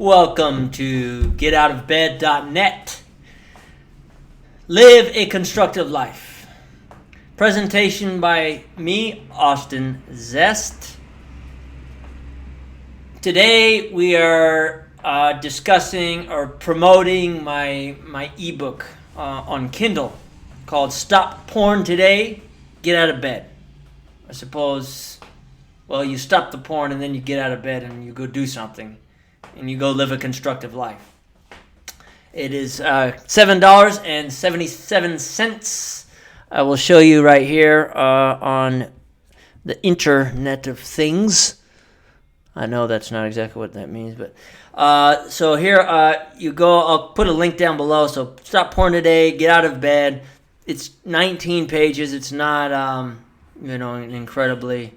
Welcome to GetOutOfBed.net. Live a Constructive Life. Presentation by me, Austin Zest. Today we are discussing or promoting my ebook on Kindle called Stop Porn Today, Get Out of Bed. I suppose, you stop the porn and then you get out of bed and you go do something. And you go live a constructive life. It is $7.77. I will show you right here on the Internet of Things. I know that's not exactly what that means, but so here you go. I'll put a link down below. So stop porn today. Get out of bed. It's 19 pages. It's not an incredibly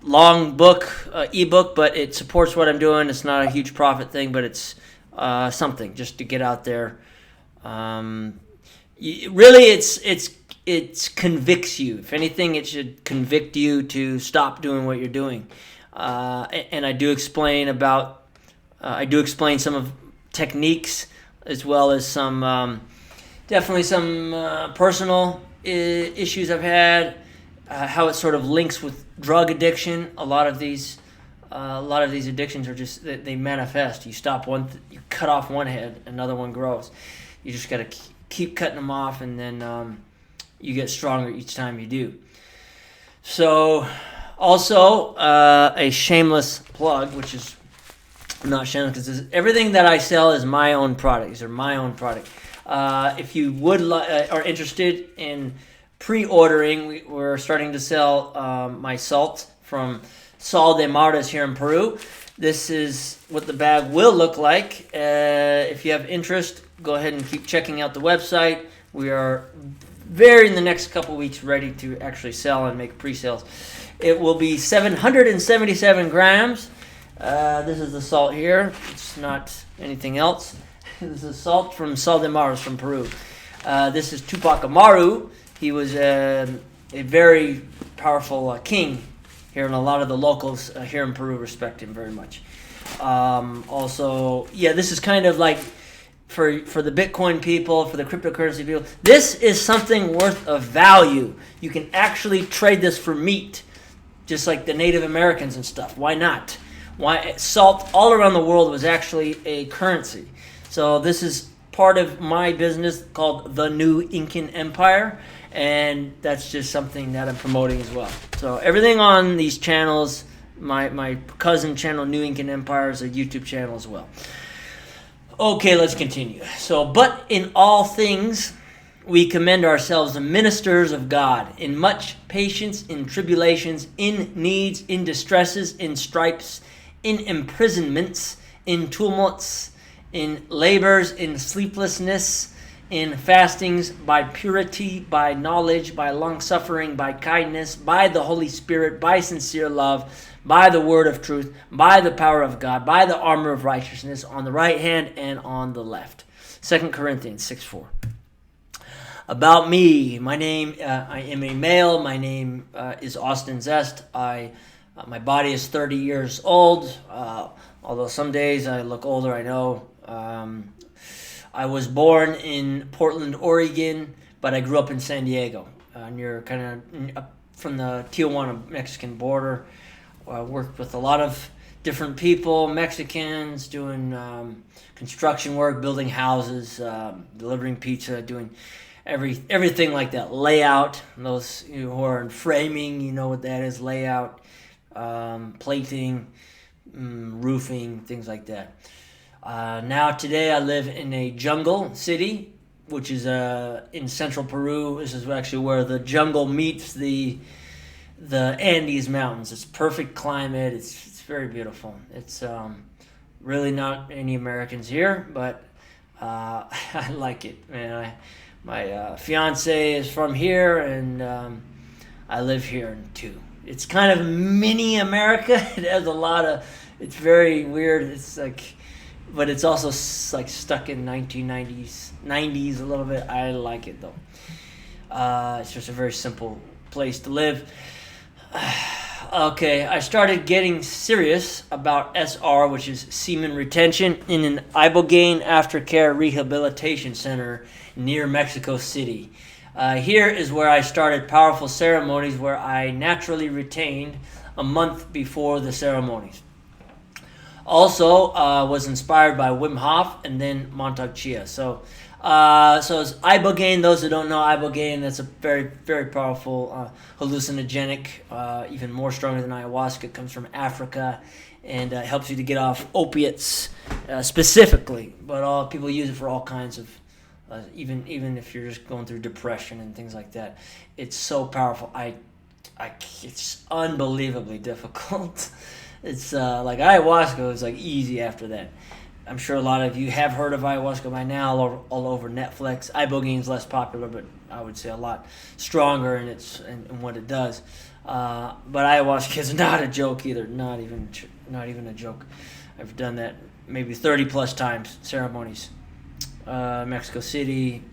long book, ebook, but it supports what I'm doing. It's not a huge profit thing, but it's something just to get out there. It convicts you. If anything, it should convict you to stop doing what you're doing. And I do explain some of techniques as well as some definitely some personal issues I've had. How it sort of links with drug addiction. A lot of these addictions are just they manifest. You stop one, you cut off one head, another one grows. You just got to keep cutting them off, and then you get stronger each time you do. So, also a shameless plug, which is not shameless because everything that I sell is my own product. These are my own product. If you are interested in pre-ordering, we're starting to sell my salt from Sal de Mares here in Peru. This is what the bag will look like. If you have interest, go ahead and keep checking out the website. We are in the next couple weeks ready to actually sell and make pre-sales. It will be 777 grams. This is the salt here. It's not anything else. This is salt from Sal de Mares from Peru. This is Tupac Amaru. He was a very powerful king here, and a lot of the locals here in Peru respect him very much. This is kind of like for the Bitcoin people, for the cryptocurrency people, this is something worth of value. You can actually trade this for meat, just like the Native Americans and stuff. Why not? Salt all around the world was actually a currency. So this is part of my business called the New Incan Empire. And that's just something that I'm promoting as well. So everything on these channels, my cousin channel, New Incan Empire, is a YouTube channel as well. Okay, let's continue. So, but in all things, we commend ourselves the ministers of God, in much patience, in tribulations, in needs, in distresses, in stripes, in imprisonments, in tumults, in labors, in sleeplessness, in fastings, by purity, by knowledge, by long-suffering, by kindness, by the Holy Spirit, by sincere love, by the word of truth, by the power of God, by the armor of righteousness, on the right hand and on the left. 2 Corinthians 6:4. About me, my name, I am a male. My name is Austin Zest. My body is 30 years old, although some days I look older, I know. I was born in Portland, Oregon, but I grew up in San Diego, near kind of from the Tijuana Mexican border. I worked with a lot of different people, Mexicans, doing construction work, building houses, delivering pizza, doing everything like that. Layout, those who are in framing, you know what that is, layout, plating, roofing, things like that. Now today I live in a jungle city, which is in central Peru. This is actually where the jungle meets the Andes Mountains. It's perfect climate. It's very beautiful. It's really not any Americans here, but I like it. Man, my fiance is from here, and I live here too. It's kind of mini America. It has a lot of. It's very weird. It's like. But it's also like stuck in 90s a little bit. I like it though. It's just a very simple place to live. Okay, I started getting serious about SR, which is semen retention, in an ibogaine aftercare rehabilitation center near Mexico City. Here is where I started powerful ceremonies where I naturally retained a month before the ceremonies. Also, was inspired by Wim Hof and then Montauk Chia. So it's ibogaine. Those who don't know ibogaine, that's a very, very powerful hallucinogenic, even more stronger than ayahuasca. It comes from Africa, and helps you to get off opiates specifically. But all people use it for all kinds of, even if you're just going through depression and things like that. It's so powerful. It's unbelievably difficult. It's like ayahuasca is like easy after that. I'm sure a lot of you have heard of ayahuasca by now, all over Netflix. Ibogaine's less popular, but I would say a lot stronger in what it does. But ayahuasca is not a joke either. Not even a joke. I've done that maybe 30 plus times. Ceremonies, Mexico City,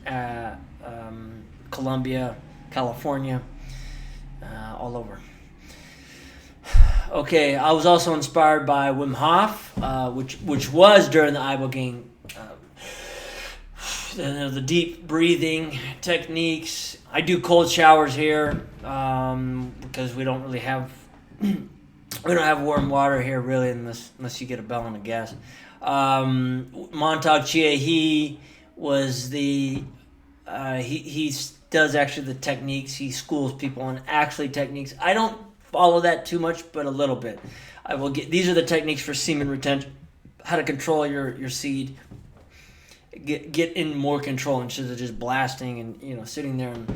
Colombia, California, all over. Okay, I was also inspired by Wim Hof, which was during the ibogaine, the deep breathing techniques. I do cold showers here because we don't really have warm water here really unless you get a bell on the gas. Montauk Chia, he does actually the techniques. He schools people on actually techniques. I don't follow that too much, but a little bit. These are the techniques for semen retention, how to control your seed, get in more control instead of just blasting and sitting there and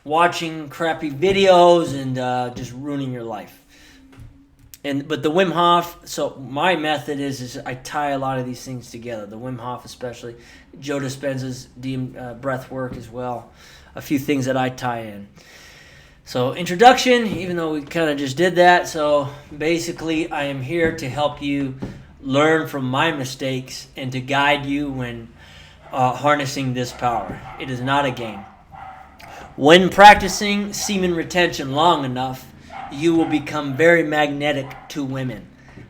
watching crappy videos and just ruining your life. But the Wim Hof, so my method is I tie a lot of these things together. The Wim Hof especially, Joe Dispenza's breath work as well. A few things that I tie in. So introduction, even though we kind of just did that. So basically I am here to help you learn from my mistakes and to guide you when harnessing this power. It is not a game. When practicing semen retention long enough, you will become very magnetic to women.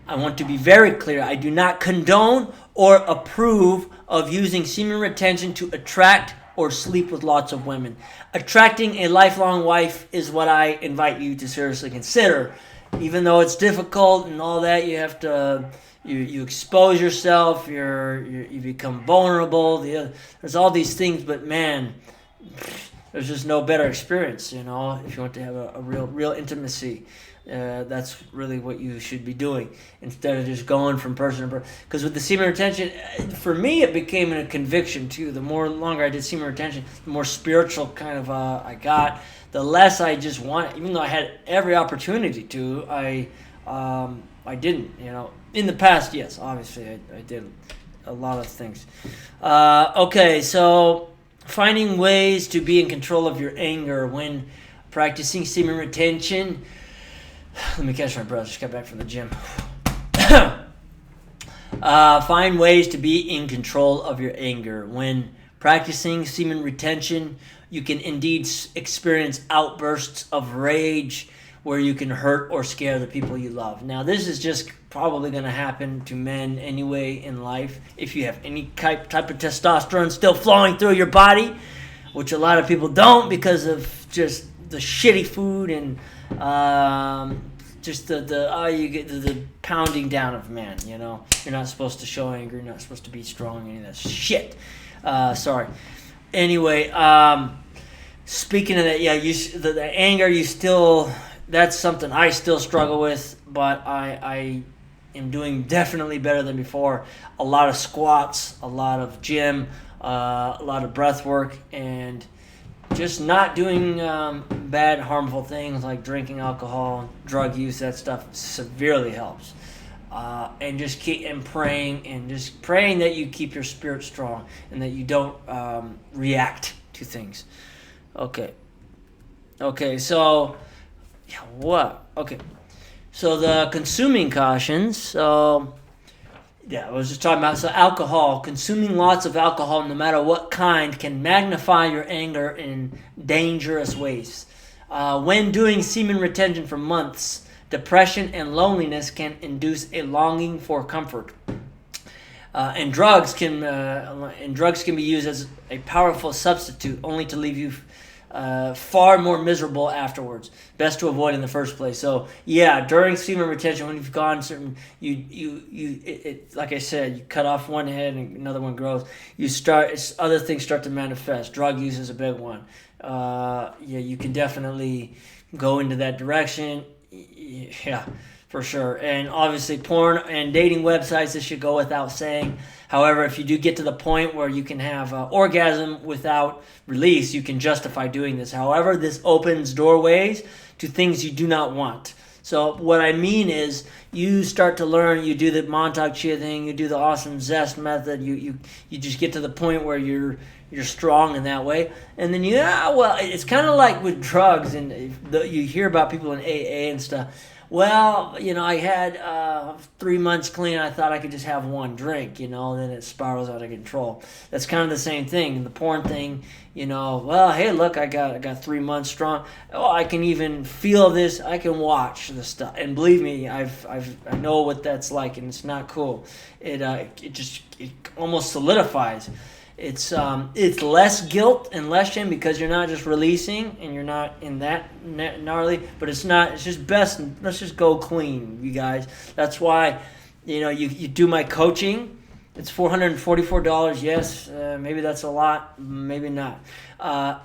I want to be very clear. I do not condone or approve of using semen retention to attract or sleep with lots of women. Attracting a lifelong wife is what I invite you to seriously consider. Even though it's difficult and all that, you have to you expose yourself. You become vulnerable. There's all these things, but man, there's just no better experience. If you want to have a real intimacy. That's really what you should be doing instead of just going from person to person. Because with the semen retention, for me, it became a conviction too. The longer I did semen retention, the more spiritual kind of I got. The less I just wanted, even though I had every opportunity to, I didn't. In the past, yes, obviously I did a lot of things. Okay, so finding ways to be in control of your anger when practicing semen retention. Let me catch my breath. Just got back from the gym. Find ways to be in control of your anger. When practicing semen retention, you can indeed experience outbursts of rage where you can hurt or scare the people you love. Now, this is just probably going to happen to men anyway in life. If you have any type of testosterone still flowing through your body, which a lot of people don't because of just the shitty food and just you get the pounding down of man. You're not supposed to show anger. You're not supposed to be strong. Any of that shit. Sorry. Anyway, speaking of that, the anger, that's something I still struggle with, but I am doing definitely better than before. A lot of squats, a lot of gym, a lot of breath work, and just not doing bad, harmful things like drinking alcohol, drug use. That stuff severely helps. And just keep praying that you keep your spirit strong and that you don't react to things. Okay. So, what? Okay. So the consuming cautions. So, I was just talking about alcohol. Consuming lots of alcohol, no matter what kind, can magnify your anger in dangerous ways. When doing semen retention for months Depression and loneliness can induce a longing for comfort. And drugs can be used as a powerful substitute, only to leave you far more miserable afterwards. Best to avoid in the first place. So yeah, during semen retention, when you've gone certain, like I said, you cut off one head and another one grows. Other things start to manifest. Drug use is a big one. You can definitely go into that direction. Yeah, for sure. And obviously porn and dating websites, this should go without saying. However, if you do get to the point where you can have orgasm without release, you can justify doing this. However, this opens doorways to things you do not want. So what I mean is, you start to learn, you do the Montauk Chia thing, you do the awesome zest method, you just get to the point where you're strong in that way. And then it's kind of like with drugs, and you hear about people in AA and stuff. Well, I had 3 months clean. I thought I could just have one drink, then it spirals out of control. That's kind of the same thing. The porn thing, well, hey, look, I got 3 months strong. Oh, I can even feel this. I can watch the stuff. And believe me, I know what that's like, and it's not cool. It almost solidifies. It's less guilt and less shame because you're not just releasing and you're not in that gnarly, but it's just best. Let's just go clean, you guys. That's why, you do my coaching. It's $444. Yes, maybe that's a lot, maybe not.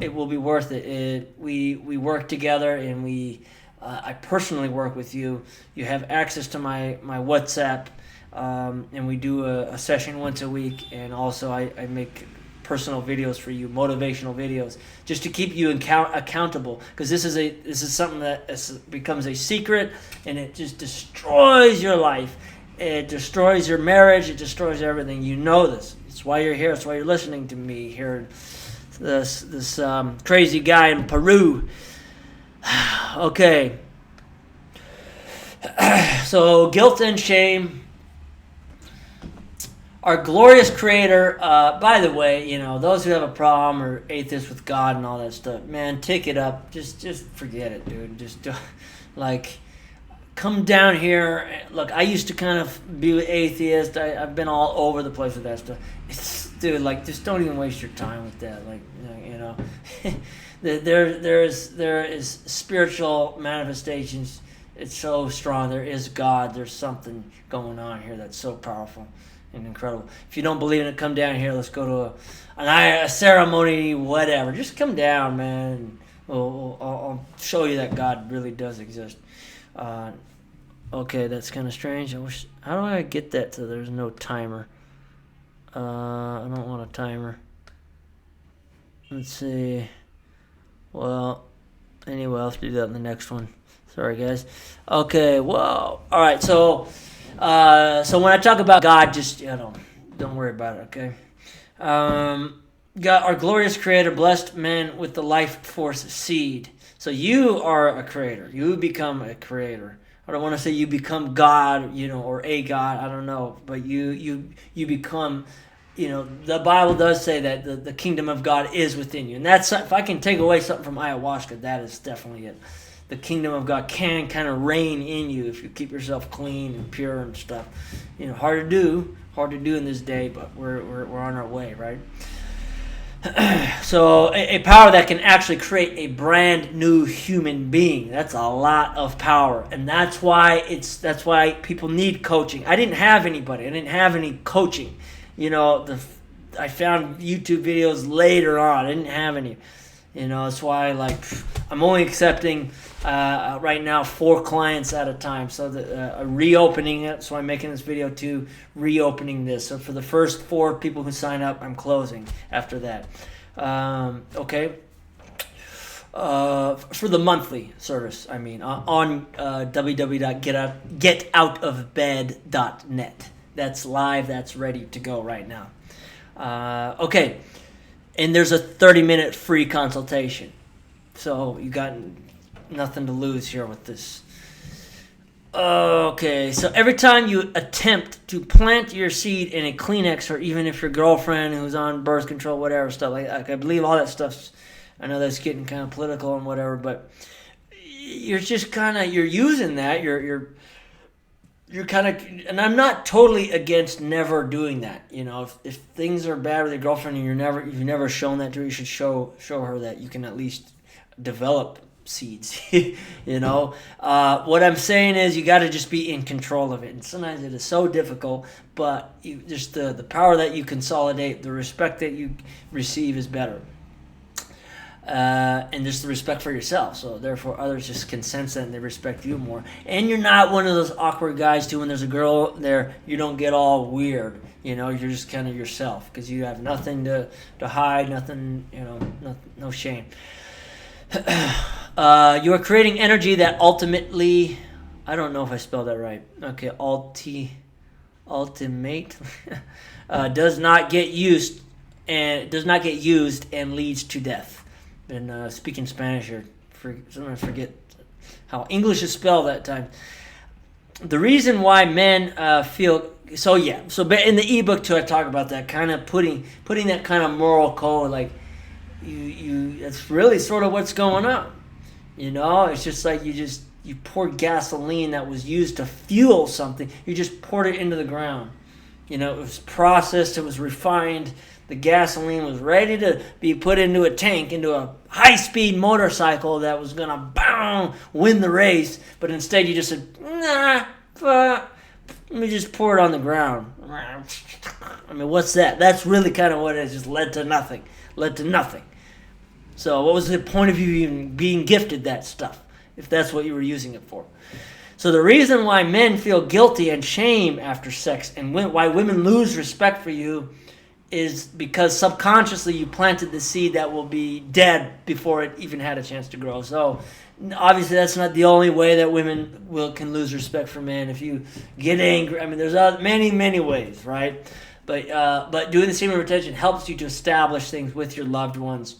It will be worth it. We work together, and I personally work with you. You have access to my WhatsApp. And we do a session once a week, and also I make personal videos for you, motivational videos, just to keep you accountable. Because this is something that becomes a secret, and it just destroys your life. It destroys your marriage. It destroys everything. You know this. It's why you're here. It's why you're listening to me here. This crazy guy in Peru. Okay. So guilt and shame. Our glorious Creator, by the way, those who have a problem or atheists with God and all that stuff, man, take it up. Just forget it, dude. Just come down here. Look, I used to kind of be an atheist. I've been all over the place with that stuff. Dude, just don't even waste your time with that. There is spiritual manifestations. It's so strong. There is God. There's something going on here that's so powerful and incredible. If you don't believe in it, come down here. Let's go to a ceremony, whatever. Just come down, man. I'll show you that God really does exist. Okay, that's kind of strange. How do I get that so there's no timer? I don't want a timer. Let's see. Well, anyway, I'll have to do that in the next one. Sorry, guys. Okay, well, all right, so when I talk about God, just, don't worry about it, okay? God, our glorious Creator, blessed man with the life force seed. So you are a creator. You become a creator. I don't want to say you become God, or a God. I don't know. But you become, the Bible does say that the kingdom of God is within you. And that's, if I can take away something from ayahuasca, that is definitely it. The kingdom of God can kind of reign in you if you keep yourself clean and pure and stuff. Hard to do in this day, but we're on our way, right? So a power that can actually create a brand new human being. That's a lot of power, and that's why people need coaching. I didn't have anybody. I didn't have any coaching. I found YouTube videos later on. I didn't have any. That's why I'm only accepting right now 4 clients at a time. So reopening it. So I'm making this video too, reopening this. So for the first 4 people who sign up, I'm closing after that. Okay. For the monthly service, on www.getoutofbed.net. That's live. That's ready to go right now. Okay. And there's a 30-minute free consultation. So you got nothing to lose here with this. Okay, so every time you attempt to plant your seed in a Kleenex, or even if your girlfriend who's on birth control, whatever stuff, like I believe all that stuff's, I know that's getting kind of political and whatever, but you're just kind of, you're using that. You're kind of, and I'm not totally against never doing that. If things are bad with your girlfriend and you've never shown that to her, you should show her that you can at least develop seeds. What I'm saying is you got to just be in control of it, and sometimes it is so difficult. But just the power that you consolidate, the respect that you receive is better. And just the respect for yourself. So therefore others just can sense that and they respect you more. And you're not one of those awkward guys too. When there's a girl there, you don't get all weird. You're just kind of yourself because you have nothing to hide, nothing, no shame. You are creating energy that ultimately, I don't know if I spelled that right. Okay, ultimate does not get used and leads to death. And speaking Spanish here, sometimes I forget how English is spelled that time. The reason why men feel so in the ebook too, I talk about that kind of putting that kind of moral code, like you that's really sort of what's going on. It's just like you poured gasoline that was used to fuel something. You just poured it into the ground. It was processed, it was refined. The gasoline was ready to be put into a tank, into a high-speed motorcycle that was going to win the race. But instead you just said, let me just pour it on the ground. I mean, what's that? That's really kind of what it is. Just led to nothing. So what was the point of you even being gifted that stuff, if that's what you were using it for? So the reason why men feel guilty and shame after sex and why women lose respect for you is because subconsciously you planted the seed that will be dead before it even had a chance to grow. So obviously that's not the only way that women can lose respect for men. If you get angry, I mean, there's many, many ways, right? But doing the semen retention helps you to establish things with your loved ones.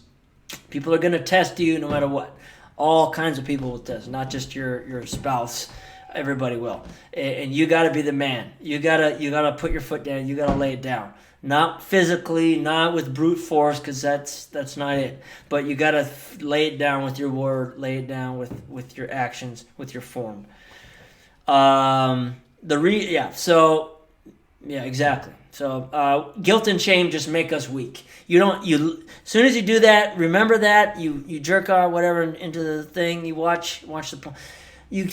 People are going to test you no matter what. All kinds of people will test, not just your spouse. Everybody will. And you got to be the man. You got to put your foot down. You got to lay it down. Not physically, not with brute force, because that's not it. But you got to lay it down with your word, lay it down with your actions, with your form. Exactly. So guilt and shame just make us weak. As soon as you do that, remember that you jerk off whatever into the thing. You watch the. You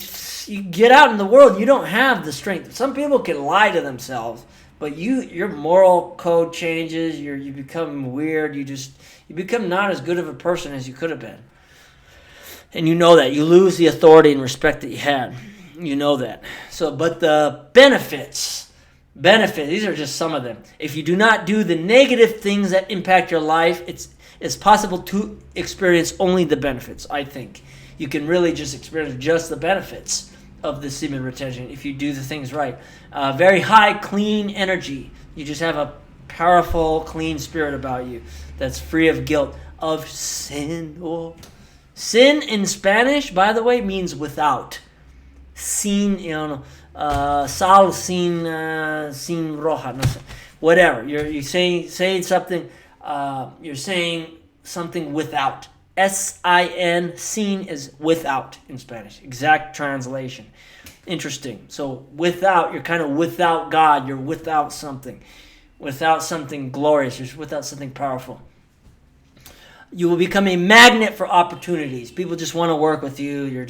get out in the world. You don't have the strength. Some people can lie to themselves. But your moral code changes. You become weird. You become not as good of a person as you could have been. And you know that. You lose the authority and respect that you had. You know that. So, but the benefits, these are just some of them. If you do not do the negative things that impact your life, it's possible to experience only the benefits, I think. You can really just experience just the benefits of the semen retention if you do the things right. Very high, clean energy. You just have a powerful, clean spirit about you that's free of guilt, of sin. Sin in Spanish, by the way, means without. Sin, sal sin roja. No, whatever. You're saying something. You're saying something without. S-I-N, sin is without in Spanish. Exact translation. Interesting. So without, you're kind of without God. You're without something glorious. You're without something powerful. You will become a magnet for opportunities. People just want to work with you. You're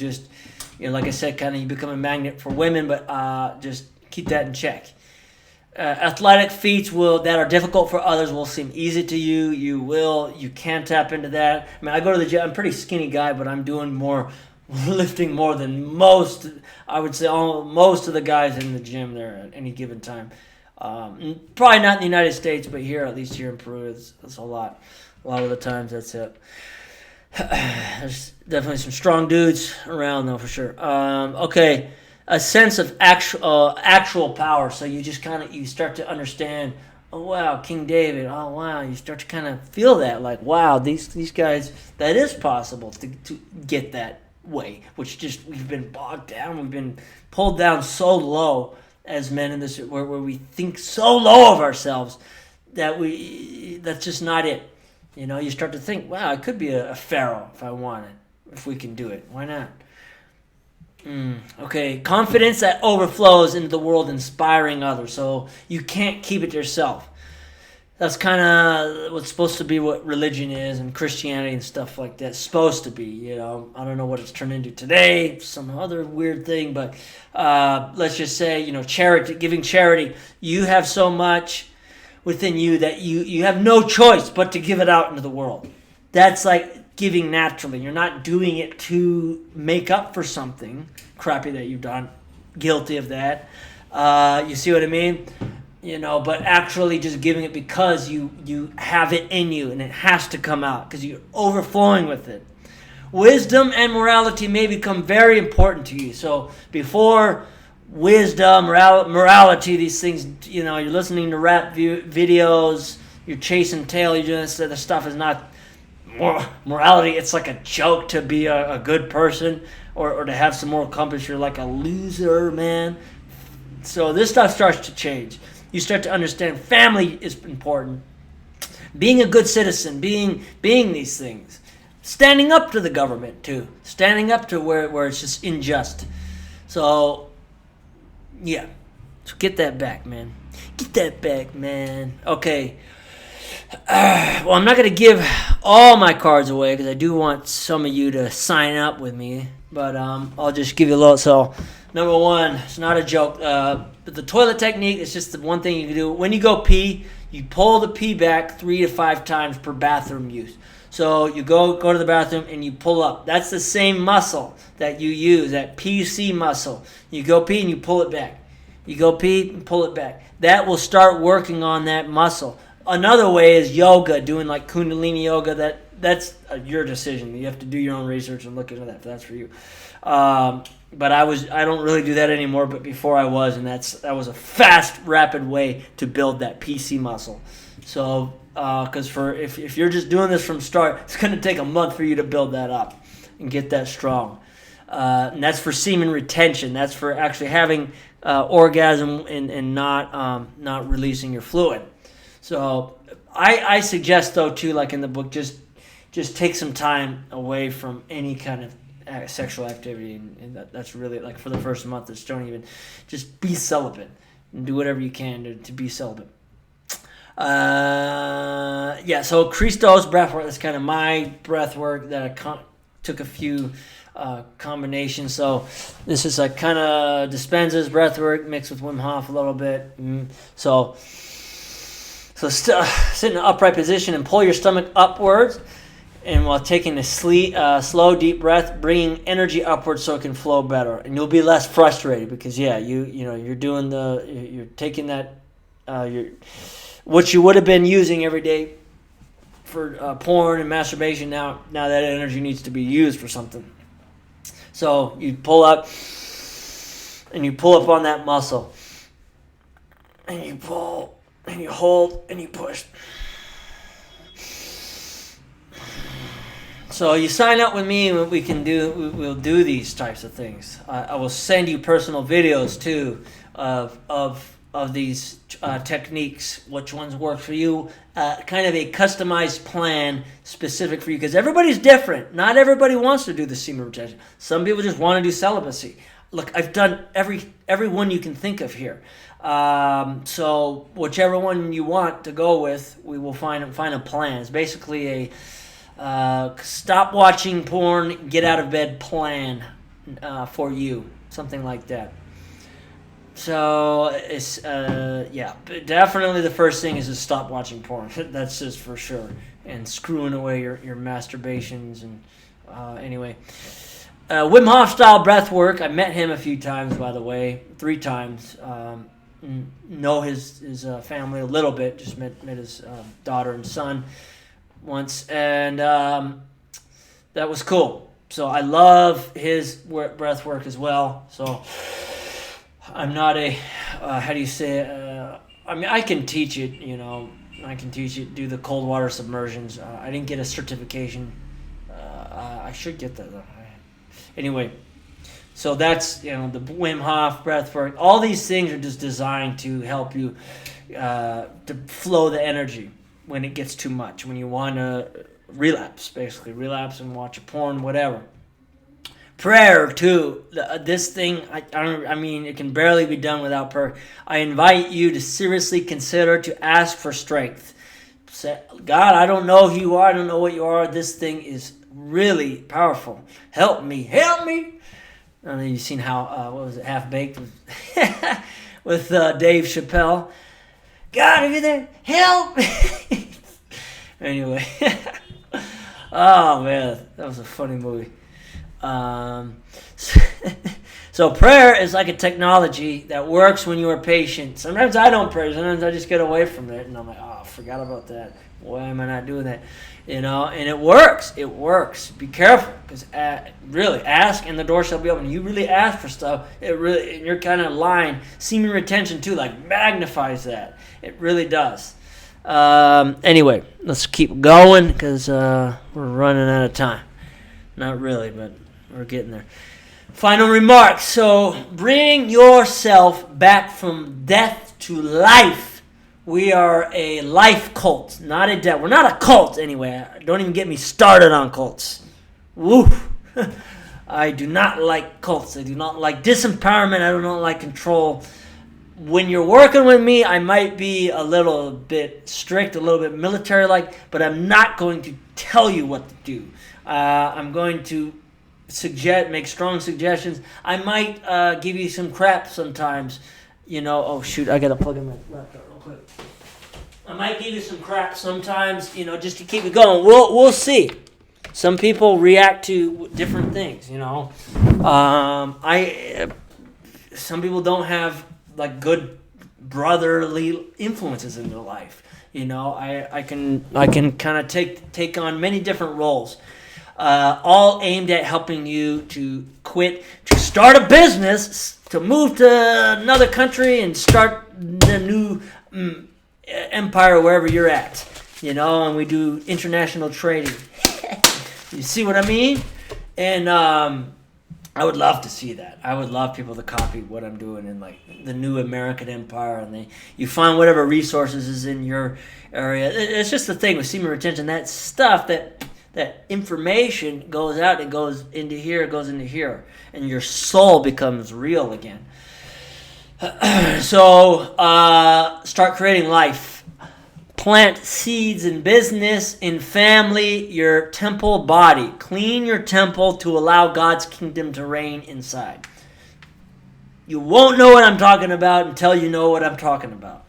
like I said, you become a magnet for women, but just keep that in check. Athletic feats that are difficult for others will seem easy to you. You can tap into that. I mean, I go to the gym. I'm a pretty skinny guy, but I'm doing lifting more than most. I would say most of the guys in the gym there at any given time. Probably not in the United States, but at least here in Peru, it's a lot. A lot of the times, that's it. There's definitely some strong dudes around, though, for sure. Okay. A sense of actual power. So you just you start to understand, oh wow, King David, oh wow, you start to kind of feel that, like, wow, these guys, that is possible to get that way, which just, we've been bogged down, we've been pulled down so low as men in this, where we think so low of ourselves that that's just not it. You start to think, wow, I could be a pharaoh if I wanted, if we can do it, why not? Okay, confidence that overflows into the world, inspiring others. So you can't keep it to yourself. That's kind of what's supposed to be what religion is and Christianity and stuff like that. It's supposed to be, you know. I don't know what it's turned into today, some other weird thing, but let's just say, you know, charity, giving charity. You have so much within you that you have no choice but to give it out into the world. That's like giving naturally. You're not doing it to make up for something crappy that you've done. Guilty of that. You see what I mean? You know, but actually just giving it because you have it in you and it has to come out because you're overflowing with it. Wisdom and morality may become very important to you. So before wisdom, morality, these things, you know, you're listening to rap videos, you're chasing tail, you're doing this other stuff is not morality. It's like a joke to be a good person or to have some moral compass. You're like a loser, man. So this stuff starts to change. You start to understand family is important. Being a good citizen, being these things. Standing up to the government too. Standing up to where it's just unjust. So, yeah. So get that back, man. Get that back, man. Okay. Well, I'm not going to give all my cards away because I do want some of you to sign up with me. But I'll just give you a little. So, number one, it's not a joke. But the toilet technique is just the one thing you can do. When you go pee, you pull the pee back 3 to 5 times per bathroom use. So you go to the bathroom and you pull up. That's the same muscle that you use, that PC muscle. You go pee and you pull it back. You go pee and pull it back. That will start working on that muscle. Another way is yoga, doing like Kundalini yoga. That's your decision. You have to do your own research and look into that if that's for you. But I don't really do that anymore, but before I was, and that was a fast, rapid way to build that PC muscle. So, because if you're just doing this from start, it's going to take a month for you to build that up and get that strong. And that's for semen retention. That's for actually having orgasm and not releasing your fluid. So I suggest though too, like in the book, just take some time away from any kind of sexual activity, and that's really like for the first month. Just be celibate and do whatever you can to be celibate. So Christos breathwork. That's kind of my breathwork that I took a few combinations. So this is like kind of Dispenza's breathwork mixed with Wim Hof a little bit. So sit in an upright position and pull your stomach upwards. And while taking a slow, deep breath, bringing energy upwards so it can flow better, and you'll be less frustrated because you're taking that what you would have been using every day for porn and masturbation. Now that energy needs to be used for something. So you pull up, and you pull up on that muscle, and you pull, and you hold, and you push. So you sign up with me and we'll do these types of things. I will send you personal videos too of these techniques, which ones work for you, kind of a customized plan specific for you, because everybody's different. Not everybody wants to do the semen retention. Some people just want to do celibacy. Look, I've done every one you can think of here. So whichever one you want to go with, we will find a plan. It's basically a stop watching porn, get out of bed plan for you, something like that. So it's but definitely the first thing is to stop watching porn. That's just for sure, and screwing away your masturbations. And anyway, Wim Hof style breath work. I met him a few times, by the way, 3 times. Know his family a little bit. Just met his daughter and son once, and that was cool. So I love his breath work as well. So I'm not a how do you say it? I mean, I can teach it. I can teach it. Do the cold water submersions. I didn't get a certification. I should get that though. Anyway, so that's the Wim Hof breath work. All these things are just designed to help you to flow the energy when it gets too much, when you want to relapse and watch a porn, whatever. Prayer too. This thing, I mean, it can barely be done without prayer. I invite you to seriously consider to ask for strength. Say, God, I don't know who you are. I don't know what you are. This thing is really powerful. Help me. Help me. I don't know, you've seen how, what was it, Half Baked with Dave Chappelle. God, if you're there, help. Anyway. Oh, man. That was a funny movie. So prayer is like a technology that works when you are patient. Sometimes I don't pray. Sometimes I just get away from it, and I'm like, oh, I forgot about that. Why am I not doing that? And it works. It works. Be careful, because really, ask and the door shall be open. You really ask for stuff. And you're kind of lying. Seeming retention too, like magnifies that. It really does. Anyway, let's keep going because we're running out of time. Not really, but we're getting there. Final remarks. So bring yourself back from death to life. We are a life cult, not a death. We're not a cult anyway. Don't even get me started on cults. Woo. I do not like cults. I do not like disempowerment. I do not like control. When you're working with me, I might be a little bit strict, a little bit military-like, but I'm not going to tell you what to do. I'm going to make strong suggestions. I might give you some crap sometimes. Oh shoot, I gotta plug in my laptop real quick. I might give you some crap sometimes, just to keep it going. We'll see. Some people react to different things, some people don't have like good brotherly influences in their life. I can kind of take on many different roles. All aimed at helping you to quit, to start a business, to move to another country and start the new empire wherever you're at. And we do international trading. You see what I mean? And I would love to see that. I would love people to copy what I'm doing in like the new American empire, and you find whatever resources is in your area. It's just the thing with semen retention. That stuff that information goes out and goes into here, and your soul becomes real again. So start creating life. Plant seeds in business, in family, your temple body. Clean your temple to allow God's kingdom to reign inside. You won't know what I'm talking about until you know what I'm talking about.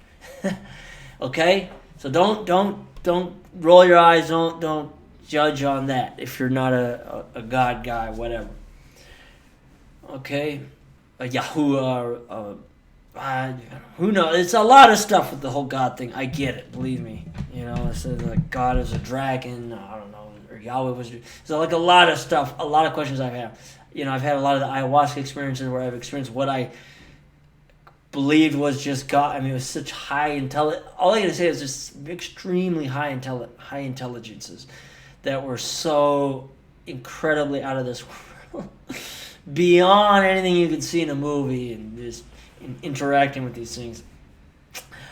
Okay? So don't roll your eyes. Don't judge on that if you're not a God guy, whatever. Okay? A Yahuwah, who knows? It's a lot of stuff with the whole God thing. I get it, believe me. It says like God is a dragon. I don't know, or Yahweh was. So like a lot of stuff, a lot of questions I've had. I've had a lot of the ayahuasca experiences where I've experienced what I believed was just God. I mean, it was such high intelligence. All I gotta say is just extremely high intelligences that were so incredibly out of this world, beyond anything you could see in a movie, and just interacting with these things.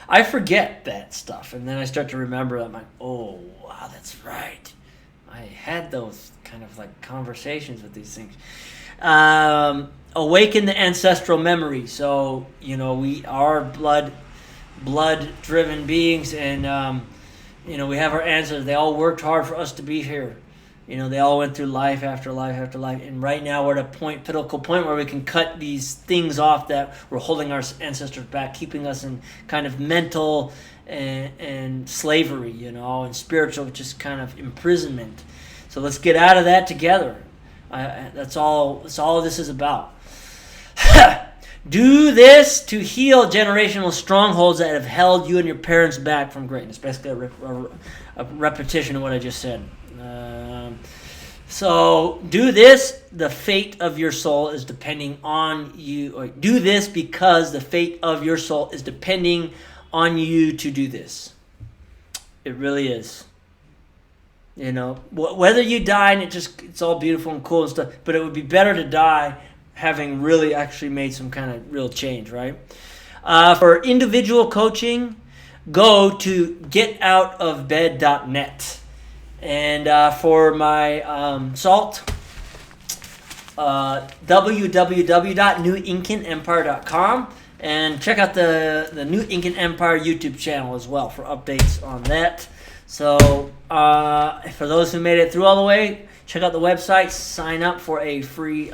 I forget that stuff, and then I start to remember. I'm like, oh wow, that's right. I had those kind of like conversations with these things. Awaken the ancestral memory. So we are blood-driven beings, and we have our ancestors. They all worked hard for us to be here. They all went through life after life after life. And right now we're at a pinnacle point where we can cut these things off that were holding our ancestors back, keeping us in kind of mental and slavery, and spiritual, just kind of imprisonment. So let's get out of that together. That's all this is about. Do this to heal generational strongholds that have held you and your parents back from greatness. Basically a repetition of what I just said. So do this. The fate of your soul is depending on you. Or do this because the fate of your soul is depending on you to do this. It really is. Whether you die and it's all beautiful and cool and stuff, but it would be better to die having really actually made some kind of real change, right? For individual coaching, go to getoutofbed.net. And for my SALT, www.newincanempire.com, and check out the New Incan Empire YouTube channel as well for updates on that. So for those who made it through all the way, check out the website, sign up for a free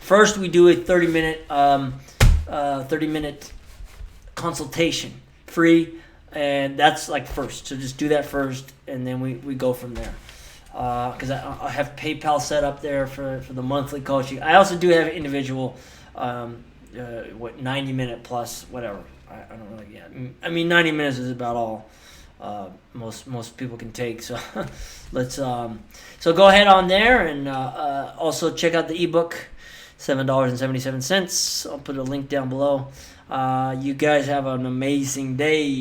first we do a 30-minute consultation, free, and that's like first. So just do that first, and then we go from there. Because I have PayPal set up there for the monthly coaching. I also do have individual, 90-minute plus, whatever. I don't really, yeah. I mean, 90 minutes is about all most people can take. So let's so go ahead on there, and also check out the ebook, $7.77. I'll put a link down below. You guys have an amazing day.